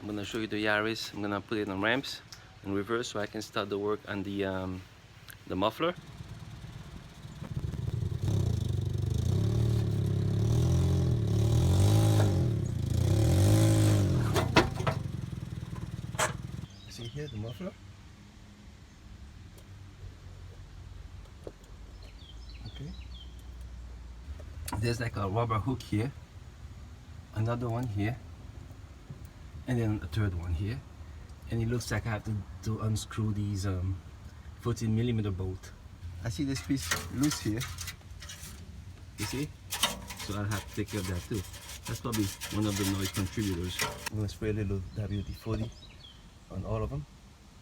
gonna show you the Yaris. I'm gonna put it on ramps in reverse so I can start the work on the muffler. See here the muffler? Okay. There's like a rubber hook here, another one here, and then a third one here. And it looks like I have to unscrew these 14mm bolt. I see this piece loose here. You see? So I'll have to take care of that too. That's probably one of the noise contributors. I'm gonna spray a little WD-40 on all of them.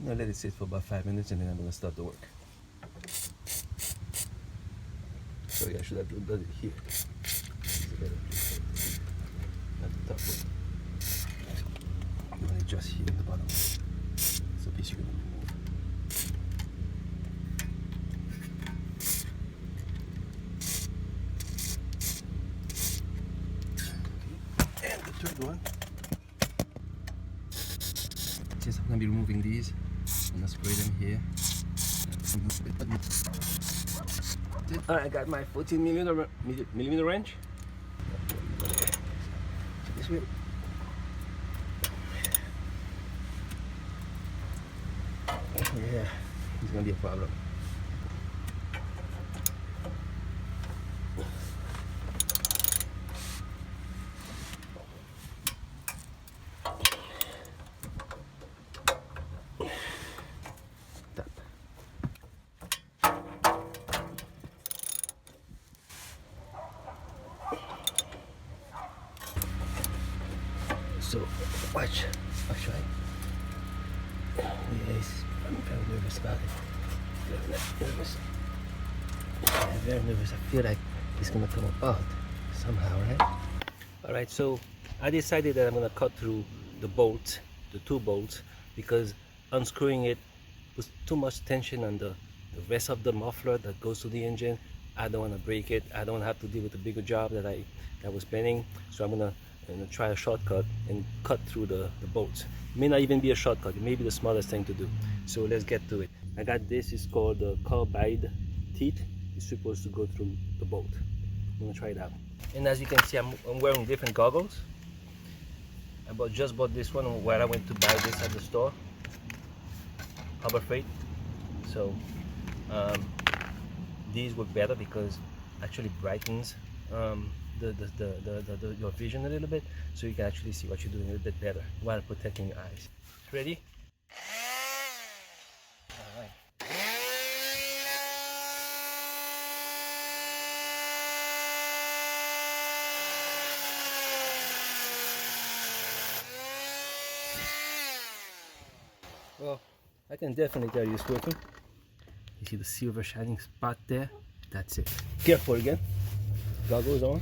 I'm gonna let it sit for about 5 minutes and then I'm gonna start the work. Sorry, I should have done it here. Not the top one. I'm gonna adjust here at the bottom. So piece you're gonna remove. And the third one. Just I'm gonna be removing these. I'm gonna spray them here. Alright, I got my 14mm wrench. This way. Yeah, it's gonna be a problem. Tap. So, watch. I'll try. Yes, I'm very nervous about it. Very nervous. Yeah, very nervous. I feel like it's gonna come apart somehow, right? Alright, so I decided that I'm gonna cut through the bolts, the two bolts, because unscrewing it puts too much tension on the rest of the muffler that goes to the engine. I don't want to break it. I don't have to deal with the bigger job that I was planning. So I'm gonna try a shortcut and cut through the bolts. It may not even be a shortcut. It may be the smartest thing to do. So let's get to it. I got this. It's called the carbide teeth. It's supposed to go through the bolt. I'm gonna try it out. And as you can see, I'm wearing different goggles. I just bought this one where I went to buy this at the store, Harbor Freight. So these work better because actually brightens your vision a little bit, so you can actually see what you're doing a little bit better while protecting your eyes. Ready? All right. Well, I can definitely tell you it's working. You see the silver shining spot there? That's it. Careful again. Goggles on.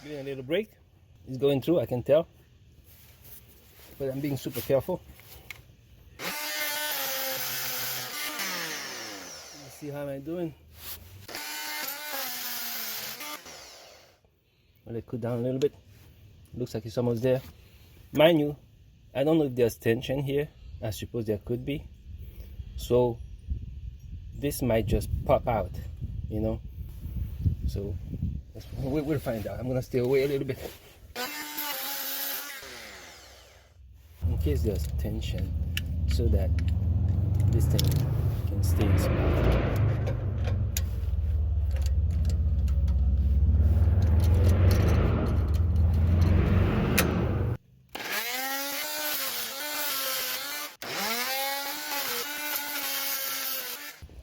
Giving a little break. It's going through, I can tell. But I'm being super careful. Let's see how am I doing. I'll let it cool down a little bit. Looks like it's almost there. Mind you, I don't know if there's tension here. I suppose there could be. So this might just pop out, you know. So we'll find out. I'm gonna stay away a little bit in case there's tension, so that this thing can stay in spot.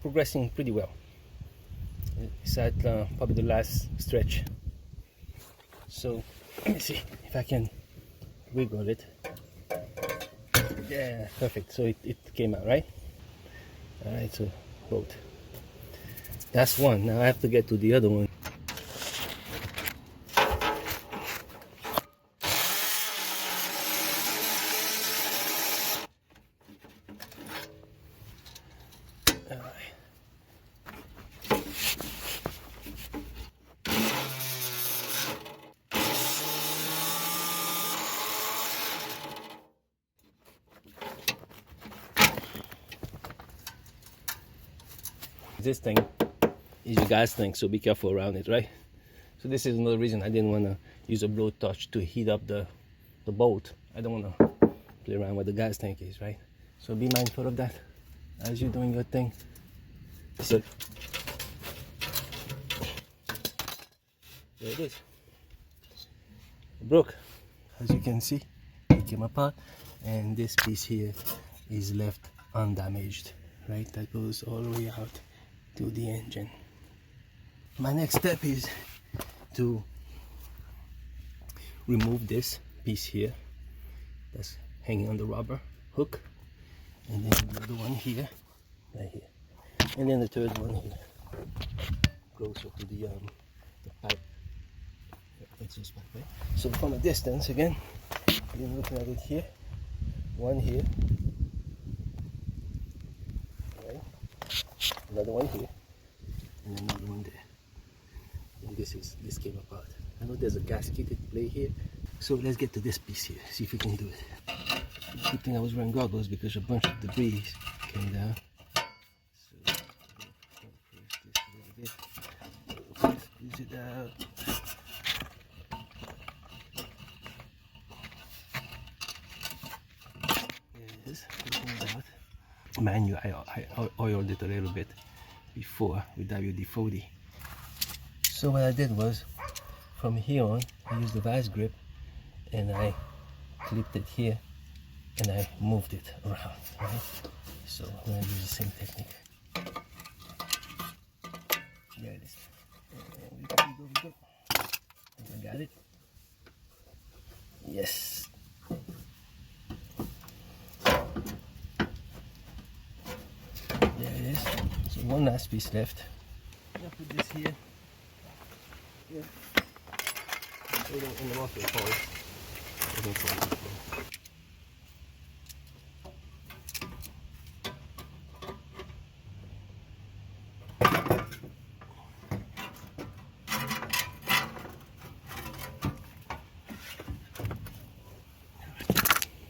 Progressing pretty well. It's at probably the last stretch. So let me see if I can wiggle it. Yeah, perfect. So it came out, right? All right, so both. That's one. Now I have to get to the other one. this thing is your gas tank, so be careful around it, right? So this is another reason I didn't want to use a blowtorch to heat up the boat. I don't want to play around where the gas tank is, right? So be mindful of that as you're doing your thing. So there it is. It broke. As you can see, it came apart, and this piece here is left undamaged, right? That goes all the way out to the engine. My next step is to remove this piece here that's hanging on the rubber hook, and then the other one here, right here, and then the third one here, closer to the pipe. It's just pipe, right? So from a distance, again, you're looking at it here, one here, right? Another one here, and another one there. And this came apart. I know there's a gasket at play here, so let's get to this piece here, see if we can do it. Good thing I was wearing goggles because a bunch of debris came down. So this a little bit. Squeeze it out. There it is. Out. Mind you, I oiled it a little bit before with WD-40. So what I did was, from here on, I used the vice grip and I clipped it here and I moved it around, right? So I'm going to use the same technique. There it is. And we go. I got it. Yes. There it is. So one last piece left. I'm going to put this here. Yeah. In the muffler hole.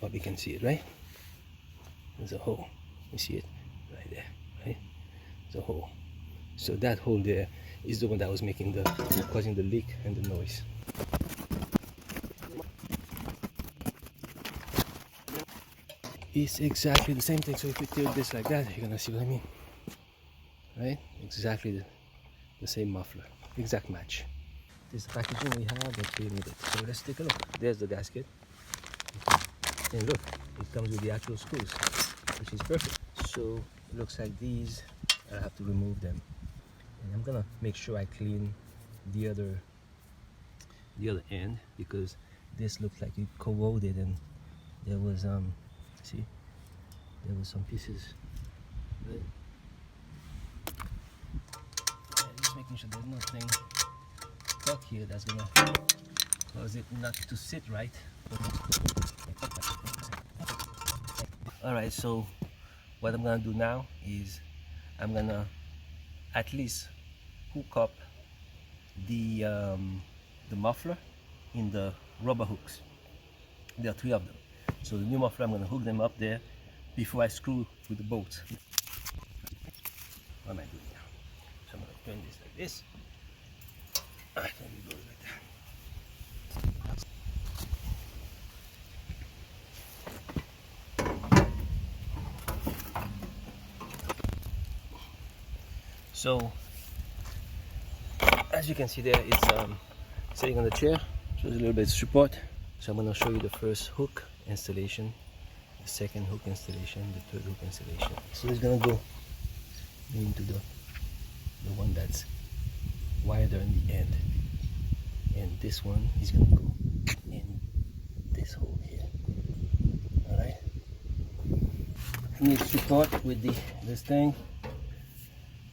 But we can see it, right? There's a hole. You see it right there, right? There's a hole. So that hole there is the one that was causing the leak and the noise. It's exactly the same thing. So if you tilt this like that, you're gonna see what I mean, right? Exactly the same muffler, exact match. This is the packaging we have that came with it. So let's take a look. There's the gasket, and look, it comes with the actual screws, which is perfect. So it looks like these, I have to remove them, and I'm gonna make sure I clean the other end, because this looks like it corroded and there was see, there was some pieces, right? Yeah, just making sure there's nothing stuck here that's gonna cause it not to sit right. Alright, so what I'm gonna do now is I'm gonna at least hook up the muffler in the rubber hooks. There are 3 of them. So the new muffler, I'm going to hook them up there before I screw with the bolt. What am I doing now? So I'm going to turn this like this. Alright, then we go like that. So as you can see there, it's sitting on the chair, so there's a little bit of support. So I'm going to show you the first hook installation, the second hook installation, the third hook installation. So it's going to go into the one that's wider in the end, and this one is going to go in this hole here. Alright, I need support with this thing.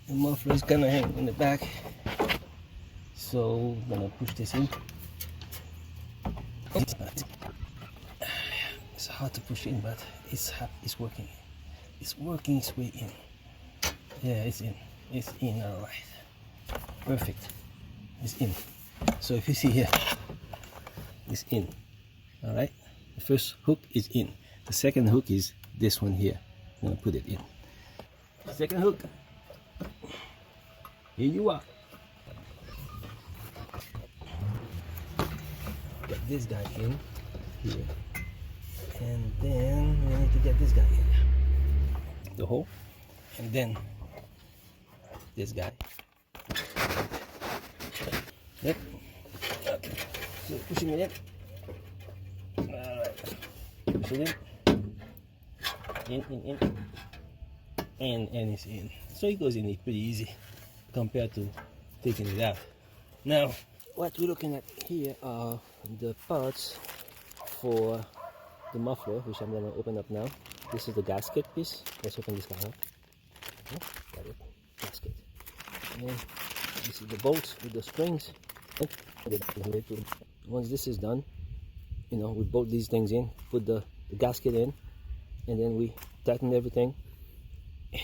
The muffler is kind of hanging in the back, so I'm going to push this in. It's hard to push in, but it's working. It's working its way in. Yeah, it's in. It's in. All right. Perfect. It's in. So if you see here, it's in. All right. The first hook is in. The second hook is this one here. I'm gonna put it in. Second hook. Here you are. Get this guy in here. And then we need to get this guy in. The hole. And then this guy. Yep. Okay. So pushing it in. Alright. Push it in. And it's in. So it goes in pretty easy compared to taking it out. Now, what we're looking at here are the parts for the muffler, which I'm going to open up now. This is the gasket piece. Let's open this guy up. Oh, got it. Gasket. And this is the bolts with the springs. Once this is done, you know, we bolt these things in, put the gasket in, and then we tighten everything.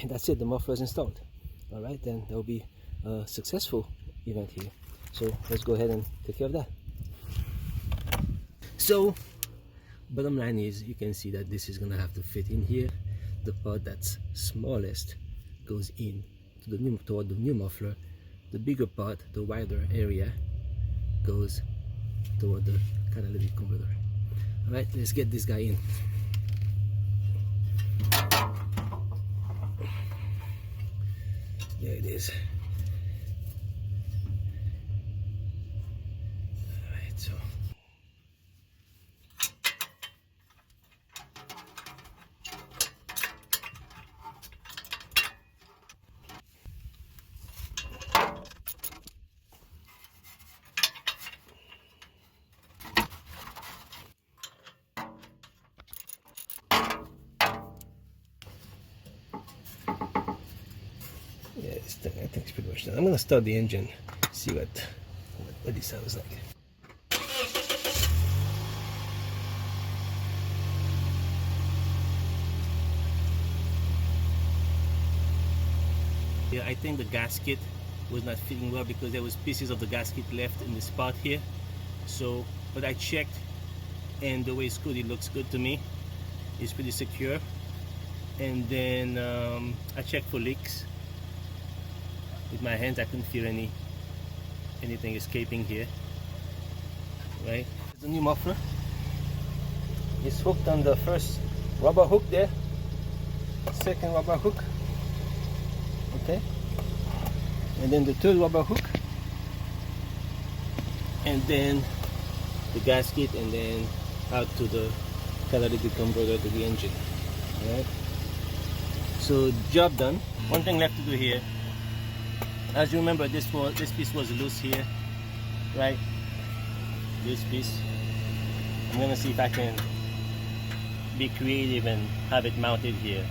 And that's it, the muffler is installed. All right, then there will be a successful event here. So let's go ahead and take care of that. So bottom line is, you can see that this is gonna have to fit in here. The part that's smallest goes in to toward the new muffler. The bigger part, the wider area, goes toward the catalytic converter. All right, let's get this guy in. There it is. All right, so yeah, I think it's pretty much done. I'm gonna start the engine, see what this sounds like. Yeah, I think the gasket was not fitting well because there was pieces of the gasket left in the spot here. So, but I checked, and the way it's screwed, it looks good to me. It's pretty secure. And then I checked for leaks. With my hands, I couldn't feel anything escaping here. Right? The new muffler is hooked on the first rubber hook there. Second rubber hook. Okay. And then the third rubber hook. And then the gasket, and then out to the catalytic converter to the engine. Alright. So job done. One thing left to do here. As you remember, this piece was loose here, right? This piece. I'm gonna see if I can be creative and have it mounted here.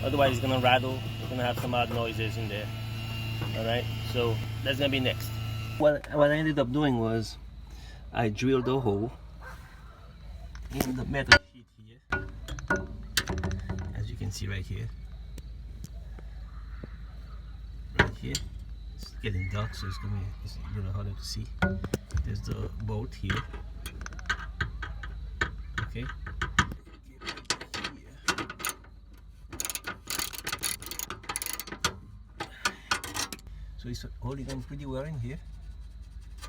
Otherwise, it's gonna rattle. It's gonna have some odd noises in there. All right. So that's gonna be next. What I ended up doing was I drilled a hole in the metal sheet here, as you can see right here. Here, it's getting dark, so it's a little harder to see. There's the bolt here. Okay. So it's holding on pretty well in here.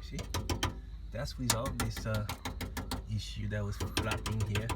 See, that's resolved this issue that was flapping here.